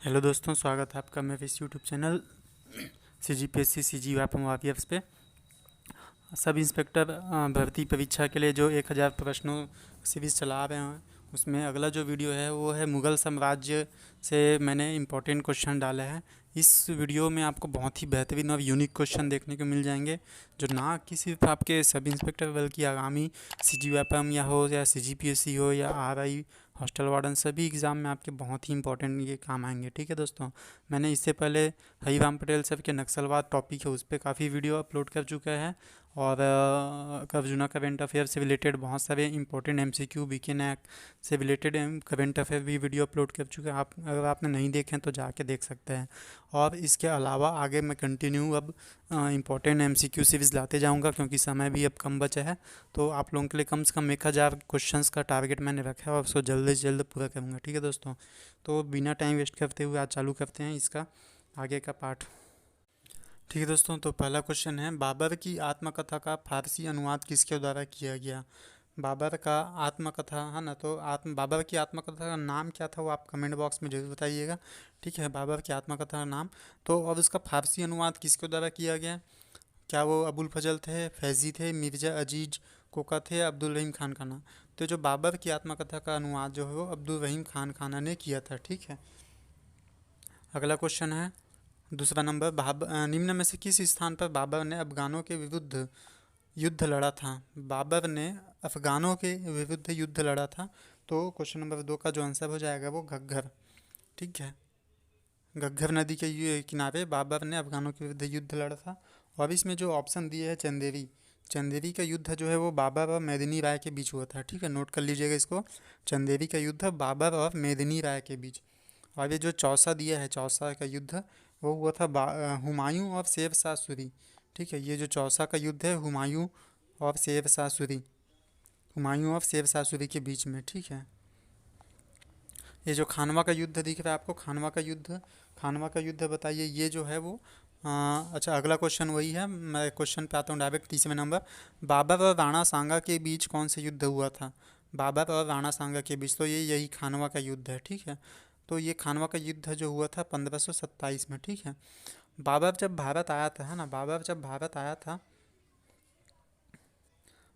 Hello दोस्तों, स्वागत है आपका मेरे इस यूट्यूब चैनल CGPSC CG वापस पे। सब इंस्पेक्टर भर्ती परीक्षा के लिए जो 1000 प्रश्नों सीरीज़ चला रहे हैं, उसमें अगला जो वीडियो है वो है मुग़ल साम्राज्य से मैंने इम्पोर्टेंट क्वेश्चन डाला है। इस वीडियो में आपको बहुत ही बेहतरीन और यूनिक क्वेश्चन देखने को मिल जाएंगे, जो ना कि सिर्फ आपके सब इंस्पेक्टर बल्कि आगामी CG वापम या CGPSC हो या RI हॉस्टल वार्डन सभी एग्ज़ाम में आपके बहुत ही इंपॉर्टेंट ये काम आएंगे। ठीक है दोस्तों, मैंने इससे पहले हरिराम पटेल सर के नक्सलवाद टॉपिक है उस पर काफ़ी वीडियो अपलोड कर चुका है, और अर्जुना करंट अफेयर से रिलेटेड बहुत सारे इंपॉर्टेंट MCQ BK NAC से रिलेटेड करंट अफेयर भी वीडियो अपलोड कर चुके हैं। आप अगर आपने नहीं देखे तो जाके देख सकते हैं। और इसके अलावा आगे मैं कंटिन्यू अब इंपॉर्टेंट MCQ सीरीज़ लाते जाऊंगा, क्योंकि समय भी अब कम बचा है। तो आप लोगों के लिए कम से कम 1000 क्वेश्चंस का टारगेट मैंने रखा है और उसको जल्द से जल्द पूरा करूँगा। ठीक है दोस्तों, तो बिना टाइम वेस्ट करते हुए आज चालू करते हैं इसका आगे का पार्ट। ठीक है दोस्तों, तो पहला क्वेश्चन है, बाबर की आत्मकथा का फारसी अनुवाद किसके द्वारा किया गया। बाबर का आत्मकथा है ना, तो बाबर की आत्मकथा का नाम क्या था वो आप कमेंट बॉक्स में जरूर बताइएगा। ठीक है, बाबर की आत्मकथा का नाम। तो और उसका फारसी अनुवाद किसके द्वारा किया गया। क्या वो अबुल फजल थे, फैज़ी थे, मिर्ज़ा अजीज कोका थे, अब्दुल रहीम खान खाना। तो जो बाबर की आत्मकथा का अनुवाद जो है वो अब्दुल रहीम खान खाना ने किया था। ठीक है, अगला क्वेश्चन है दूसरा नंबर, निम्न में से किस स्थान पर बाबर ने अफगानों के विरुद्ध युद्ध लड़ा था। बाबर ने अफगानों के विरुद्ध युद्ध लड़ा था। तो क्वेश्चन नंबर 2 का जो आंसर हो जाएगा वो घग्गर। ठीक है, घग्गर नदी के किनारे बाबर ने अफगानों के विरुद्ध युद्ध लड़ा था। और इसमें जो ऑप्शन दिए है चंदेरी, चंदेरी का युद्ध जो है वो बाबर और मेदिनी राय के बीच हुआ था। ठीक है, नोट कर लीजिएगा इसको, चंदेरी का युद्ध बाबर और मेदिनी राय के बीच। और ये जो चौसा दिया है, चौसा का युद्ध वो हुआ था हुमायूं और शेर शाह सूरी। ठीक है, ये जो चौसा का युद्ध है हुमायूं और शेर शाह सूरी, हुमायूं और शेर शाह सूरी के बीच में। ठीक है, ये जो खानवा का युद्ध दिख रहा है आपको, खानवा का युद्ध बताइए ये जो है वो अच्छा, अगला क्वेश्चन वही है। मैं क्वेश्चन पे आता हूँ डायरेक्ट, तीसरे नंबर, बाबर और राणा सांगा के बीच कौन सा युद्ध हुआ था। बाबर और राणा सांगा के बीच, तो ये यही खानवा का युद्ध है। ठीक है, तो ये खानवा का युद्ध जो हुआ था 1527 में। ठीक है, बाबर जब भारत आया था, है ना, बाबर जब भारत आया था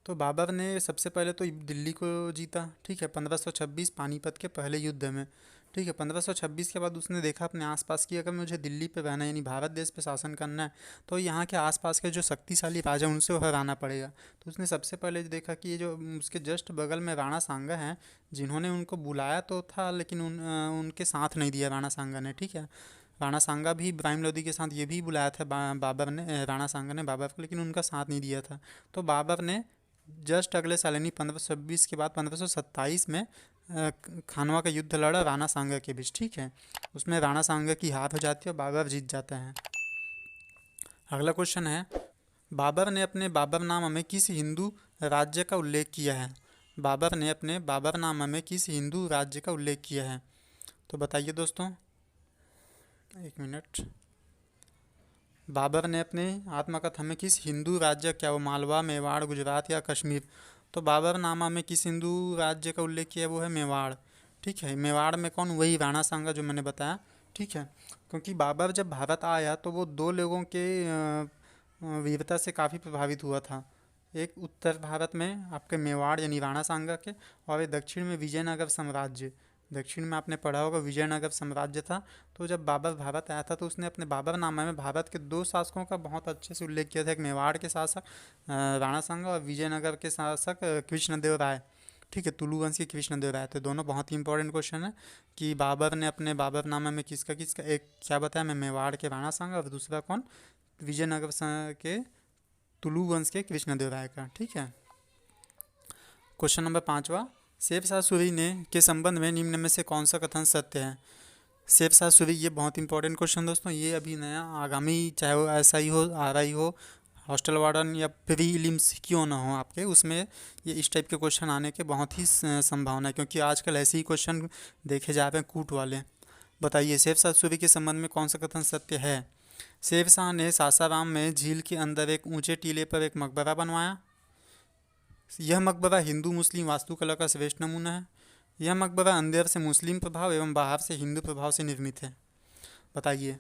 तो बाबर ने सबसे पहले तो दिल्ली को जीता। ठीक है, 1526 पानीपत के पहले युद्ध में। ठीक है, 1526 के बाद उसने देखा अपने आसपास की, अगर मुझे दिल्ली पे रहना है यानी भारत देश पे शासन करना है तो यहाँ के आसपास के जो शक्तिशाली राजा उनसे हराना पड़ेगा। तो उसने सबसे पहले देखा कि ये जो उसके जस्ट बगल में राणा सांगा हैं, जिन्होंने उनको बुलाया तो था लेकिन उनके साथ नहीं दिया राणा सांगा ने। ठीक है, राणा सांगा भी इब्राहिम लोदी के साथ ये भी बुलाया था बाबर ने, राणा सांगा ने बाबर को, लेकिन उनका साथ नहीं दिया था। तो बाबर ने जस्ट अगले साल यानी 1526 के बाद 1527 में खानवा का युद्ध लड़ा राणा सांगा के बीच। ठीक है, उसमें राणा सांगा की हार हो जाती है और बाबर जीत जाता है। अगला क्वेश्चन है, बाबर ने अपने बाबरनामा में किस हिंदू राज्य का उल्लेख किया है। बाबर ने अपने बाबरनामा में किस हिंदू राज्य का उल्लेख किया है। तो बताइए दोस्तों, एक मिनट। बाबर ने अपने आत्मकथा में किस हिंदू राज्य, क्या वो मालवा, मेवाड़, गुजरात या कश्मीर। तो बाबरनामा में किस हिंदू राज्य का उल्लेख किया है वो है मेवाड़। ठीक है, मेवाड़ में कौन, वही राणा सांगा जो मैंने बताया। ठीक है, क्योंकि बाबर जब भारत आया तो वो दो लोगों के वीरता से काफ़ी प्रभावित हुआ था। एक उत्तर भारत में आपके मेवाड़ यानी राणा सांगा के, और एक दक्षिण में विजयनगर साम्राज्य। दक्षिण में आपने पढ़ा होगा विजयनगर साम्राज्य था। तो जब बाबर भारत आया था तो उसने अपने बाबरनामा में भारत के दो शासकों का बहुत अच्छे से उल्लेख किया था, एक मेवाड़ के शासक राणा सांगा और विजयनगर के शासक कृष्णदेव राय। ठीक है, तुलु वंश के कृष्णदेव राय थे दोनों। बहुत ही इंपॉर्टेंट क्वेश्चन है कि बाबर ने अपने बाबरनामा में किसका किसका, एक क्या बताया मैं, मेवाड़ के राणा सांगा, और दूसरा कौन, विजयनगर के तुलु वंश के कृष्णदेव राय का। ठीक है, क्वेश्चन नंबर 5वां, शेर शाह सूरी ने के संबंध में निम्न में से कौन सा कथन सत्य है। शेर शाह सूरी, ये बहुत इंपॉर्टेंट क्वेश्चन दोस्तों, ये अभी नया आगामी चाहे वो SI हो, RI हो, हॉस्टल वार्डन या प्रीलिम्स क्यों ना हो आपके, उसमें ये इस टाइप के क्वेश्चन आने के बहुत ही संभावना है, क्योंकि आजकल ऐसे ही क्वेश्चन देखे जा रहे हैं कूट वाले। बताइए, शेर शाह सूरी के संबंध में कौन सा कथन सत्य है। शेर शाह ने सासाराम में झील के अंदर एक ऊंचे टीले पर एक मकबरा बनवाया। यह मकबरा हिंदू मुस्लिम वास्तुकला का श्रेष्ठ नमूना है। यह मकबरा अंदर से मुस्लिम प्रभाव एवं बाहर से हिंदू प्रभाव से निर्मित है। बताइए।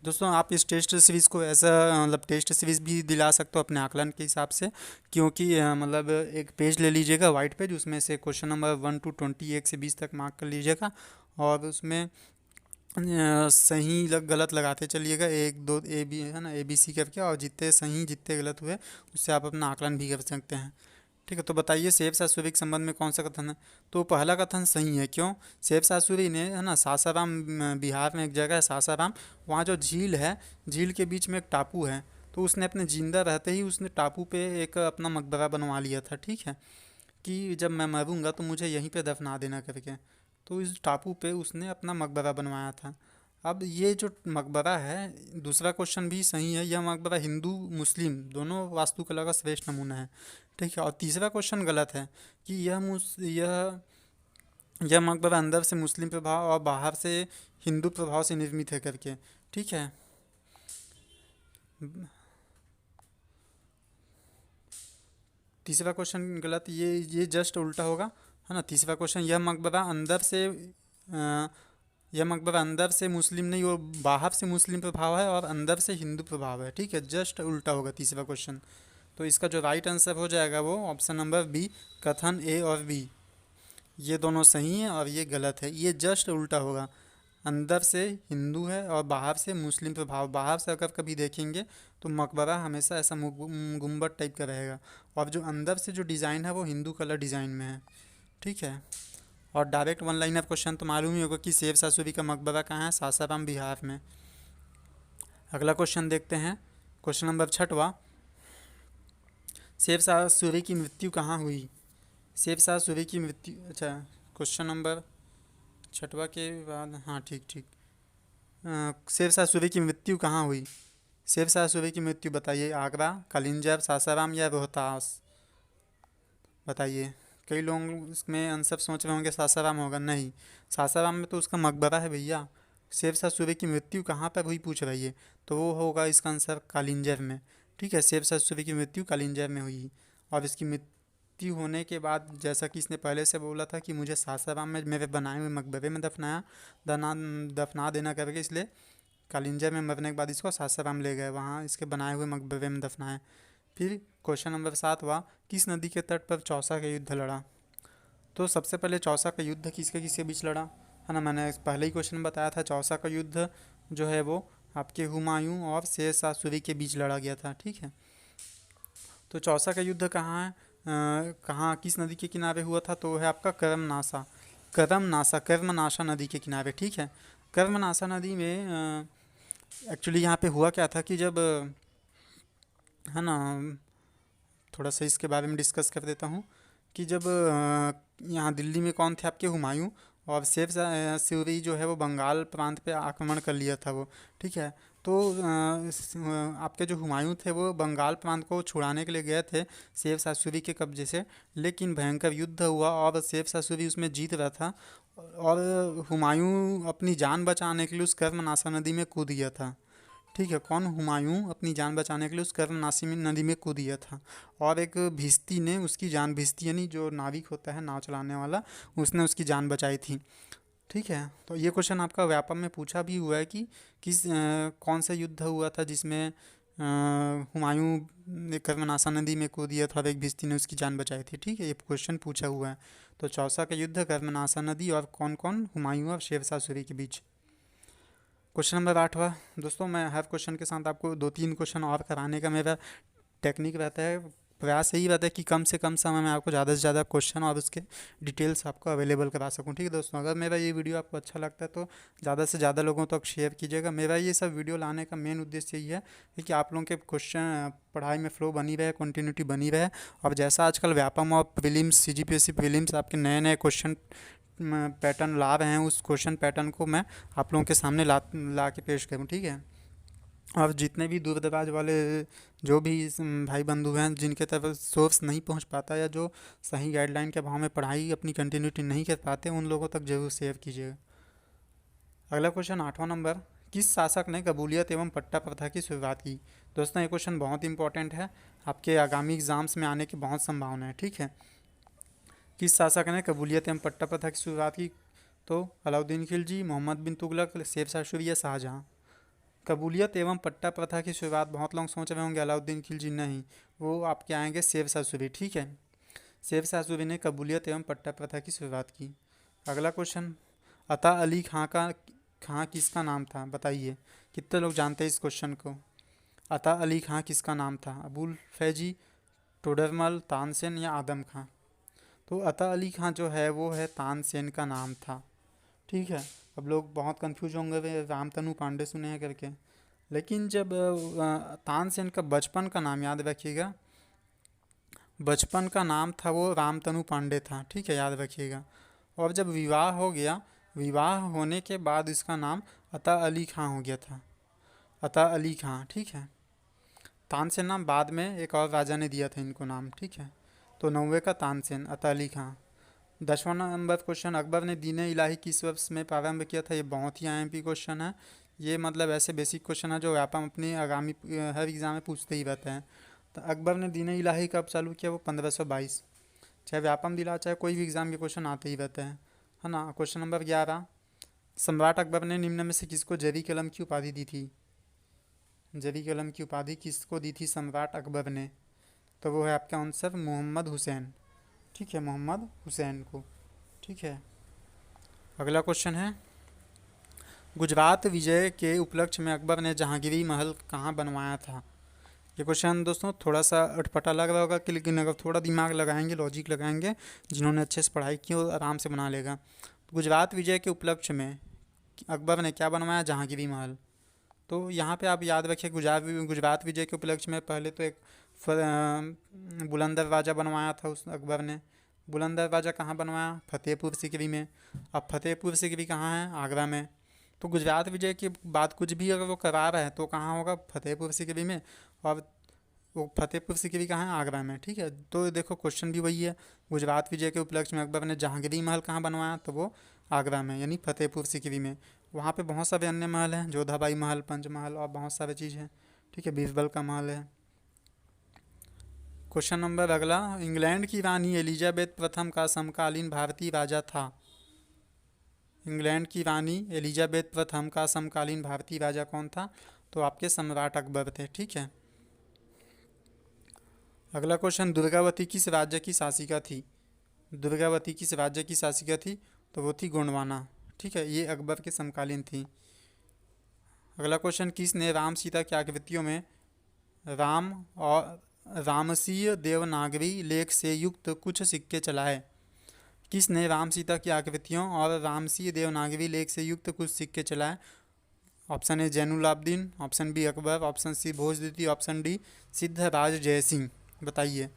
दोस्तों आप इस टेस्ट सीरीज़ को ऐसा मतलब टेस्ट सीरीज़ भी दिला सकते हो अपने आकलन के हिसाब से, क्योंकि मतलब एक पेज ले लीजिएगा वाइट पेज, उसमें से क्वेश्चन नंबर 1 to 20 1 से 20 तक मार्क कर लीजिएगा और उसमें सही गलत लगाते चलिएगा, एक दो ए बी है ना, ABC करके, और जितने सही जितने गलत हुए उससे आप अपना आकलन भी कर सकते हैं। ठीक है, तो बताइए सेब सासूरी के संबंध में कौन सा कथन है। तो पहला कथन सही है। क्यों? सेब सासूरी ने है ना सासाराम, बिहार में एक जगह है सासाराम, वहाँ जो झील है, झील के बीच में एक टापू है, तो उसने अपने जिंदा रहते ही उसने टापू पे एक अपना मकबरा बनवा लिया था। ठीक है, कि जब मैं मरूंगा तो मुझे यहीं पे दफना देना करके, तो इस टापू पे उसने अपना मकबरा बनवाया था। अब ये जो मकबरा है, दूसरा क्वेश्चन भी सही है, यह मकबरा हिंदू मुस्लिम दोनों वास्तुकला का श्रेष्ठ नमूना है। ठीक है, और तीसरा क्वेश्चन गलत है कि यह मकबरा अंदर से मुस्लिम प्रभाव और बाहर से हिंदू प्रभाव से निर्मित है करके। ठीक है, तीसरा क्वेश्चन गलत, ये जस्ट उल्टा होगा, है ना। तीसरा क्वेश्चन, यह मकबरा अंदर से मुस्लिम नहीं और बाहर से मुस्लिम प्रभाव है और अंदर से हिंदू प्रभाव है। ठीक है, जस्ट उल्टा होगा तीसरा क्वेश्चन। तो इसका जो राइट आंसर हो जाएगा वो ऑप्शन नंबर बी, कथन ए और बी, ये दोनों सही हैं और ये गलत है, ये जस्ट उल्टा होगा। अंदर से हिंदू है और बाहर से मुस्लिम प्रभाव, बाहर से अगर कभी देखेंगे तो मकबरा हमेशा ऐसा गुम्बद टाइप का रहेगा, और जो अंदर से जो डिज़ाइन है वो हिंदू कलर डिज़ाइन में है। ठीक है, और डायरेक्ट वन लाइनर क्वेश्चन तो मालूम ही होगा कि शेर सासूरी का मकबरा कहाँ है, सासाराम बिहार में। अगला क्वेश्चन देखते हैं, क्वेश्चन नंबर 6वां, शेर शाह सूरी की मृत्यु कहाँ हुई। शेर शाह सूरी की मृत्यु, अच्छा, क्वेश्चन नंबर 6वां के बाद, हाँ ठीक ठीक। शेर शाह सूरी की मृत्यु कहाँ हुई। शेर शाह सूरी की मृत्यु बताइए, आगरा, कलिंजर, सासाराम या रोहतास। बताइए। कई लोग इसमें आंसर सोच रहे होंगे सासाराम होगा, नहीं, सासाराम में तो उसका मकबरा है भैया। शेर शाह सूरी की मृत्यु कहाँ पर हुई पूछ रही है, तो वो होगा इसका आंसर कालिंजर में। ठीक है, शेर शाह सूरी की मृत्यु कालिंजर में हुई, और इसकी मृत्यु होने के बाद जैसा कि इसने पहले से बोला था कि मुझे सासाराम में मेरे बनाए हुए मकबरे में दफना दफना देना करके, इसलिए कालिंजर में मरने के बाद इसको सासाराम ले गए, वहाँ इसके बनाए हुए मकबरे में दफनाए। फिर क्वेश्चन नंबर 7 हुआ, किस नदी के तट पर चौसा का युद्ध लड़ा। तो सबसे पहले चौसा का युद्ध किसके किसके बीच लड़ा, है ना। मैंने पहले ही क्वेश्चन बताया था, चौसा का युद्ध जो है वो आपके हुमायूं और शेर शाह सूरी के बीच लड़ा गया था। ठीक है, तो चौसा का युद्ध कहाँ है, कहाँ किस नदी के किनारे हुआ था, तो है आपका कर्मनाशा नदी के किनारे। ठीक है, कर्मनाशा नदी में एक्चुअली यहाँ पे हुआ क्या था कि जब, है ना, थोड़ा सा इसके बारे में डिस्कस कर देता हूँ कि जब यहाँ दिल्ली में कौन थे आपके, हुमायूं, और शेर सूरी जो है वो बंगाल प्रांत पे आक्रमण कर लिया था वो। ठीक है, तो आपके जो हुमायूं थे वो बंगाल प्रांत को छुड़ाने के लिए गए थे शेर शाह सूरी के कब्जे से, लेकिन भयंकर युद्ध हुआ और शेर शाह सूरी उसमें जीत रहा था, और हुमायूं अपनी जान बचाने के लिए उस कर्मनाशा नदी में कूद गया था। ठीक है, कौन, हुमायूं अपनी जान बचाने के लिए उस कर्मनाशी नदी में कूद गया था, और एक भिश्ती ने उसकी जान, भिश्ती यानी जो नाविक होता है नाव चलाने वाला, उसने उसकी जान बचाई थी। ठीक है, तो ये क्वेश्चन आपका व्यापम में पूछा भी हुआ है कि कौन सा युद्ध हुआ था जिसमें हुमायूं ने कर्मनाशा नदी में कूद दिया था और एक भिश्ती ने उसकी जान बचाई थी। ठीक है, ये क्वेश्चन पूछा हुआ है। तो चौसा का युद्ध, कर्मनाशा नदी, और कौन कौन, हुमायूं और शेर शाह सूरी के बीच। क्वेश्चन नंबर 8वां, दोस्तों मैं हर क्वेश्चन के साथ आपको 2-3 क्वेश्चन और कराने का मेरा टेक्निक रहता है, प्रयास यही रहता है कि कम से कम समय में आपको ज़्यादा से ज़्यादा क्वेश्चन और उसके डिटेल्स आपको अवेलेबल करा सकूं। ठीक है दोस्तों, अगर मेरा ये वीडियो आपको अच्छा लगता है तो ज़्यादा से ज़्यादा लोगों तक शेयर कीजिएगा। मेरा ये सब वीडियो लाने का मेन उद्देश्य यही है कि आप लोगों के क्वेश्चन पढ़ाई में फ्लो बनी रहे, कंटिन्यूटी बनी रहे, और जैसा आजकल व्यापम और प्रीलिम्स, CGPSC प्रीलिम्स आपके नए नए क्वेश्चन पैटर्न ला रहे हैं, उस क्वेश्चन पैटर्न को मैं आप लोगों के सामने ला के पेश करूँ। ठीक है, और जितने भी दूर दराज वाले जो भी भाई बंधु हैं जिनके तरफ सोर्स नहीं पहुंच पाता, या जो सही गाइडलाइन के अभाव में पढ़ाई अपनी कंटिन्यूटी नहीं कर पाते, उन लोगों तक जरूर शेयर कीजिएगा। अगला क्वेश्चन 8वां नंबर, किस शासक ने कबूलियत एवं पट्टा प्रथा की शुरुआत की। दोस्तों ये क्वेश्चन बहुत इंपॉर्टेंट है, आपके आगामी एग्जाम्स में आने की बहुत संभावना है। ठीक है, किस शासक ने कबूलियत एवं पट्टा प्रथा की शुरुआत की, तो अलाउद्दीन खिलजी, मोहम्मद बिन तुगलक, शेर शाह सूरी या शाहजहाँ। कबूलियत एवं पट्टा प्रथा की शुरुआत, बहुत लोग सोच रहे होंगे अलाउद्दीन खिलजी, नहीं, वो आपके आएंगे शेर शाह सूरी। ठीक है, शेर शाह सूरी ने कबूलियत एवं पट्टा प्रथा की शुरुआत की। अगला क्वेश्चन, अता अली खां किसका नाम था, बताइए कितने लोग जानते हैं इस क्वेश्चन को। अता अली खां किसका नाम था, अबुल फैजी, टोडरमल, तानसेन या आदम खां। तो अता अली खां जो है वो है तानसेन का नाम था। ठीक है, अब लोग बहुत कंफ्यूज होंगे वे रामतनु पांडे सुने हैं करके, लेकिन जब तानसेन का बचपन का नाम याद रखिएगा, बचपन का नाम था वो रामतनु पांडे था। ठीक है, याद रखिएगा। और जब विवाह हो गया, विवाह होने के बाद इसका नाम अता अली खां हो गया था, अता अली खां। ठीक है, तानसेन नाम बाद में एक और राजा ने दिया था इनको नाम। ठीक है, तो 90 का तानसेन, अता अली खां। 10वां नंबर क्वेश्चन, अकबर ने दीन इलाही किस वर्ष में प्रारंभ किया था। ये बहुत ही आईएमपी क्वेश्चन है, ये मतलब ऐसे बेसिक क्वेश्चन है जो आप अपनी आगामी हर एग्जाम में पूछते ही रहते हैं। तो अकबर ने दीन इलाही कब चालू किया, वो 1522। चाहे व्यापम दिला चाहे कोई भी एग्जाम के क्वेश्चन आते ही रहते हैं, है ना। क्वेश्चन नंबर 11, सम्राट अकबर ने निम्न में से किसको जरी कलम की उपाधि दी थी। जरी कलम की उपाधि किसको दी थी सम्राट अकबर ने, तो वो है आपका आंसर मोहम्मद हुसैन। ठीक है, मोहम्मद हुसैन को। ठीक है, अगला क्वेश्चन है, गुजरात विजय के उपलक्ष्य में अकबर ने जहांगीरी महल कहाँ बनवाया था। ये क्वेश्चन दोस्तों थोड़ा सा अटपटा लग रहा होगा कि, लेकिन अगर थोड़ा दिमाग लगाएंगे, लॉजिक लगाएंगे, जिन्होंने अच्छे से पढ़ाई की वो आराम से बना लेगा। गुजरात विजय के उपलक्ष्य में अकबर ने क्या बनवाया, जहांगीरी महल। तो यहाँ पे आप याद रखिए, गुजरात विजय के उपलक्ष्य में पहले तो एक बुलंद दरवाज़ा बनवाया था उस अकबर ने। बुलंद दरवाज़ा कहाँ बनवाया, फतेहपुर सीकरी में। अब फतेहपुर सीकरी कहाँ है, आगरा में। तो गुजरात विजय के बाद कुछ भी अगर वो करा रहा है तो कहाँ होगा, फतेहपुर सीकरी में। और वो फतेहपुर सीकरी कहाँ है, आगरा में। ठीक है, तो देखो क्वेश्चन भी वही है, गुजरात विजय के उपलक्ष्य में अकबर ने जहांगीरी महल कहाँ बनवाया, तो वो आगरा में, यानी फतेहपुर सीकरी में। वहाँ पे बहुत सारे अन्य महल हैं, जोधाबाई महल, पंचमहल और बहुत सारे चीज़ हैं। ठीक है, बीरबल का महल है। क्वेश्चन नंबर अगला, इंग्लैंड की रानी एलिजाबेथ प्रथम का समकालीन भारतीय राजा था। इंग्लैंड की रानी एलिजाबेथ प्रथम का समकालीन भारतीय राजा कौन था, तो आपके सम्राट अकबर थे। ठीक है, अगला क्वेश्चन, दुर्गावती किस राज्य की शासिका थी। दुर्गावती किस राज्य की शासिका थी, तो वो थी गोंडवाना। ठीक है, ये अकबर के समकालीन थी। अगला क्वेश्चन, किसने राम सीता की आकृतियों में राम और रामसीय देवनागरी लेख से युक्त कुछ सिक्के चलाए। किसने राम सीता की आकृतियों और रामसीय देवनागरी लेख से युक्त कुछ सिक्के चलाए। Option A Zainulabdin, option B Akbar, option C Bhoj द्वितीय, ऑप्शन डी सिद्धराज जयसिंह। बताइए।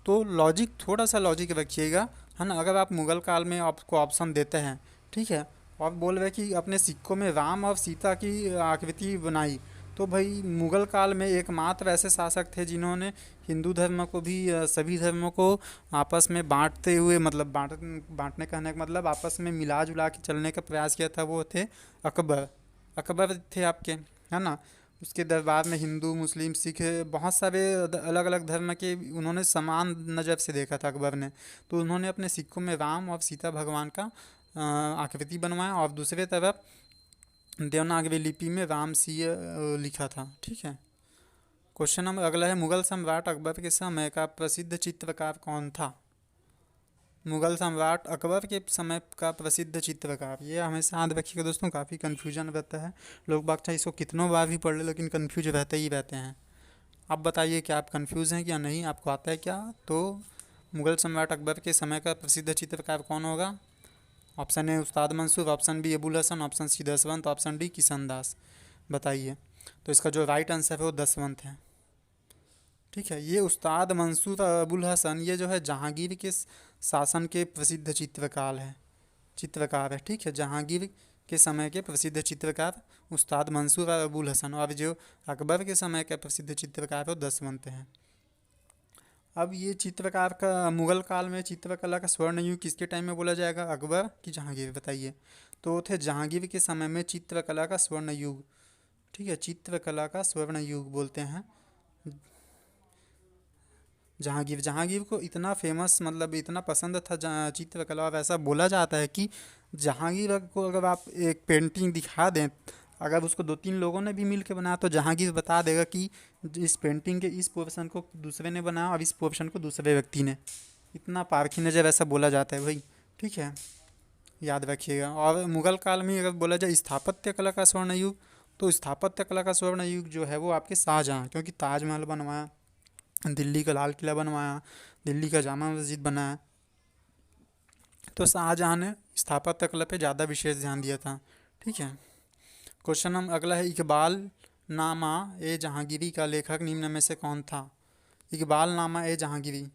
तो लॉजिक, थोड़ा सा लॉजिक रखिएगा, है ना। अगर आप मुगल काल में आपको ऑप्शन देते हैं, ठीक है, और बोल रहे कि अपने सिक्कों में राम और सीता की आकृति बनाई, तो भाई मुगल काल में एकमात्र ऐसे शासक थे जिन्होंने हिंदू धर्म को भी सभी धर्मों को आपस में बांटते हुए, मतलब बांटने कहने का मतलब आपस में मिला जुला के चलने का प्रयास किया था, वो थे अकबर। अकबर थे आपके, है ना। उसके दरबार में हिंदू, मुस्लिम, सिख, बहुत सारे अलग अलग धर्म के उन्होंने समान नज़र से देखा था अकबर ने। तो उन्होंने अपने सिक्कों में राम और सीता भगवान का आकृति बनवाया, और दूसरे तरफ देवनागरी लिपि में रामसीय लिखा था। ठीक है, क्वेश्चन नंबर अगला है, मुगल सम्राट अकबर के समय का प्रसिद्ध चित्रकार कौन था। मुगल सम्राट अकबर के समय का प्रसिद्ध चित्रकार, ये हमेशा याद रखिएगा दोस्तों, काफ़ी कन्फ्यूजन रहता है। लोग बाग चाहे इसको कितनों बार भी पढ़ ले, लेकिन कन्फ्यूज रहते ही रहते हैं। आप बताइए क्या आप कन्फ्यूज़ हैं क्या नहीं, आपको आता है क्या। तो मुगल सम्राट अकबर के समय का प्रसिद्ध चित्रकार कौन होगा। Option A Ustad Mansur, option B Abul Hasan, option C Daswant, option D Kishan Das. बताइए। तो इसका जो राइट आंसर है वो दसवंत है। ठीक है, ये उस्ताद मंसूर और अबुल हसन, ये जो है जहांगीर के शासन के प्रसिद्ध चित्रकार है। ठीक है, जहांगीर के समय के प्रसिद्ध चित्रकार उस्ताद मंसूर और अबुल हसन, और जो अकबर के समय के प्रसिद्ध चित्रकार वो दसवंत हैं। अब ये चित्रकार का, मुगल काल में चित्रकला का स्वर्ण युग किसके टाइम में बोला जाएगा, अकबर की जहांगीर। बताइए। तो थे जहांगीर के समय में चित्रकला का स्वर्ण युग। ठीक है, चित्रकला का स्वर्ण युग बोलते हैं जहांगीर। जहांगीर को इतना फेमस, मतलब इतना पसंद था चित्रकला, और ऐसा बोला जाता है कि जहांगीर को अगर आप एक पेंटिंग दिखा दें, अगर उसको 2-3 लोगों ने भी मिल के बनाया तो जहांगीर बता देगा कि इस पेंटिंग के इस पोर्शन को दूसरे ने बनाया और इस पोर्शन को दूसरे व्यक्ति ने। इतना पारखी नज़र ऐसा बोला जाता है भाई, ठीक है, याद रखिएगा। और मुगल काल में अगर बोला जाए स्थापत्य कला का स्वर्ण युग, तो स्थापत्य कला का स्वर्ण युग जो है वो आपके शाहजहाँ, क्योंकि ताजमहल बनवाया, दिल्ली का लाल किला बनवाया, दिल्ली का जामा मस्जिद बनाया, तो शाहजहाँ ने स्थापत्य कला पे ज़्यादा विशेष ध्यान दिया था, ठीक है। क्वेश्चन हम अगला है, इकबाल नामा ए जहांगीरी का लेखक निम्न में से कौन था? इकबाल नामा ए जहांगीरी,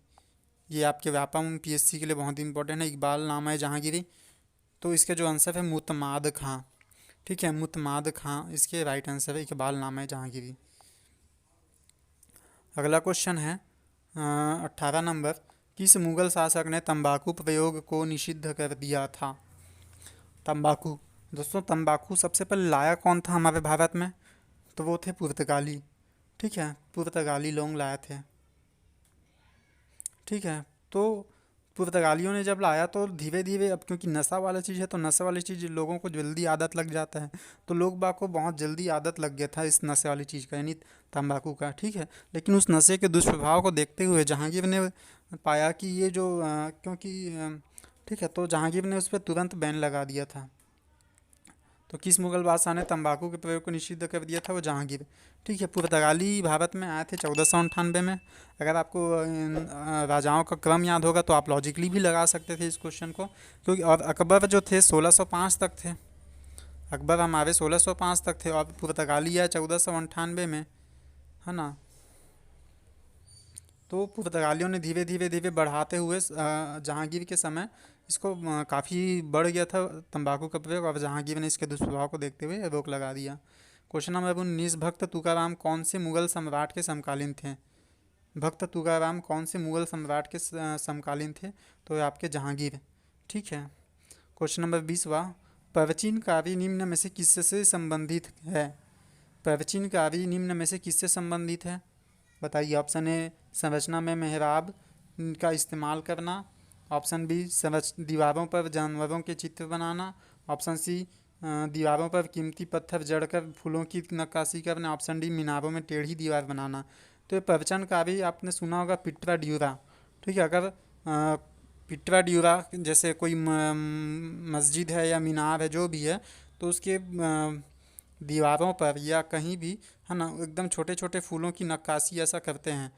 ये आपके व्यापम पीएससी के लिए बहुत इंपॉर्टेंट है। इकबाल नामा ए जहांगीरी, तो इसके जो आंसर है मुतमाद खां, ठीक है, मुतमाद खां इसके राइट आंसर है इकबाल नामा ए जहांगीरी। अगला क्वेश्चन है 18 नंबर, किस मुगल शासक ने तंबाकू प्रयोग को निषिद्ध कर दिया था? तंबाकू, दोस्तों तंबाकू सबसे पहले लाया कौन था हमारे भारत में? तो वो थे पुर्तगाली, ठीक है, पुर्तगाली लोग लाए थे, ठीक है। तो पुर्तगालियों ने जब लाया तो धीरे धीरे, अब क्योंकि नशा वाला चीज़ है तो नशा वाली चीज़ लोगों को जल्दी आदत लग जाता है, तो लोग बाग को बहुत जल्दी आदत लग गया था इस नशे वाली चीज़ का, यानी तंबाकू का, ठीक है। लेकिन उस नशे के दुष्प्रभाव को देखते हुए जहांगीर ने पाया कि ये जो ठीक है, तो जहांगीर ने उस पर तुरंत बैन लगा दिया था। तो किस मुगल बादशाह ने तंबाकू के प्रयोग को निषिद्ध कर दिया था? वो जहांगीर, ठीक है। पुर्तगाली भारत में आए थे 1498 में। अगर आपको राजाओं का क्रम याद होगा तो आप लॉजिकली भी लगा सकते थे इस क्वेश्चन को, क्योंकि और अकबर जो थे 1605 तक थे, अकबर हमारे 1605 तक थे और पुर्तगाली आए 1498 में, है ना। तो पुर्तगालियों ने धीरे धीरे धीरे बढ़ाते हुए जहांगीर के समय इसको काफ़ी बढ़ गया था तंबाकू का प्रयोग, और जहांगीर ने इसके दुष्प्रभाव को देखते हुए रोक लगा दिया। क्वेश्चन नंबर 19, भक्त तुकाराम कौन से मुगल सम्राट के समकालीन थे? भक्त तुकाराम कौन से मुगल सम्राट के समकालीन थे? तो ये आपके जहांगीर, ठीक है। क्वेश्चन नंबर 20वां, प्राचीन काव्य निम्न में से किससे संबंधित है? प्राचीन काव्य निम्न में से किससे संबंधित है? बताइए। ऑप्शन ए संरचना में मेहराब का इस्तेमाल करना, ऑप्शन बी दीवारों पर जानवरों के चित्र बनाना, ऑप्शन सी दीवारों पर कीमती पत्थर जड़कर फूलों की नक्काशी करना, ऑप्शन डी मीनारों में टेढ़ी दीवार बनाना। तो ये प्रवचन काव्य आपने सुना होगा पिट्रा ड्यूरा, ठीक है। अगर पिट्रा ड्यूरा जैसे कोई मस्जिद है या मीनार है जो भी है, तो उसके दीवारों पर या कहीं भी, है ना, एकदम छोटे छोटे फूलों की नक्काशी ऐसा करते हैं,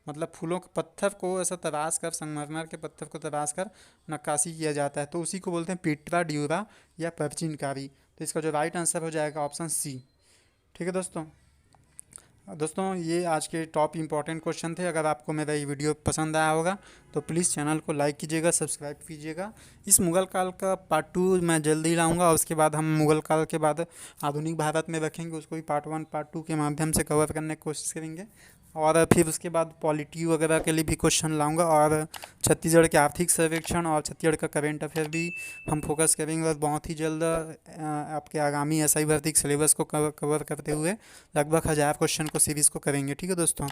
मतलब फूलों के पत्थर को ऐसा तराश कर, संगमरमर के पत्थर को तराश कर नक्काशी किया जाता है, तो उसी को बोलते हैं पिट्रा ड्यूरा या प्राचीनकारी। तो इसका जो राइट आंसर हो जाएगा ऑप्शन सी, ठीक है दोस्तों। दोस्तों ये आज के टॉप इंपॉर्टेंट क्वेश्चन थे। अगर आपको मेरा ये वीडियो पसंद आया होगा तो प्लीज़ चैनल को लाइक कीजिएगा, सब्सक्राइब कीजिएगा। इस मुग़ल काल का पार्ट 2 मैं जल्दी लाऊंगा, और उसके बाद हम मुग़ल काल के बाद आधुनिक भारत में रखेंगे, उसको भी पार्ट 1 पार्ट 2 के माध्यम से कवर करने की कोशिश करेंगे। और फिर उसके बाद पॉलिटी वगैरह के लिए भी क्वेश्चन लाऊंगा, और छत्तीसगढ़ के आर्थिक सर्वेक्षण और छत्तीसगढ़ का करेंट अफेयर भी हम फोकस करेंगे। और बहुत ही जल्द आपके आगामी एसआई भर्ती सिलेबस को कवर करते हुए लगभग 1000 क्वेश्चन को सीरीज़ को करेंगे, ठीक है दोस्तों।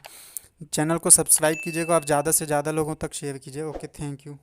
चैनल को सब्सक्राइब कीजिएगा और ज़्यादा से ज़्यादा लोगों तक शेयर कीजिए। Okay, thank you.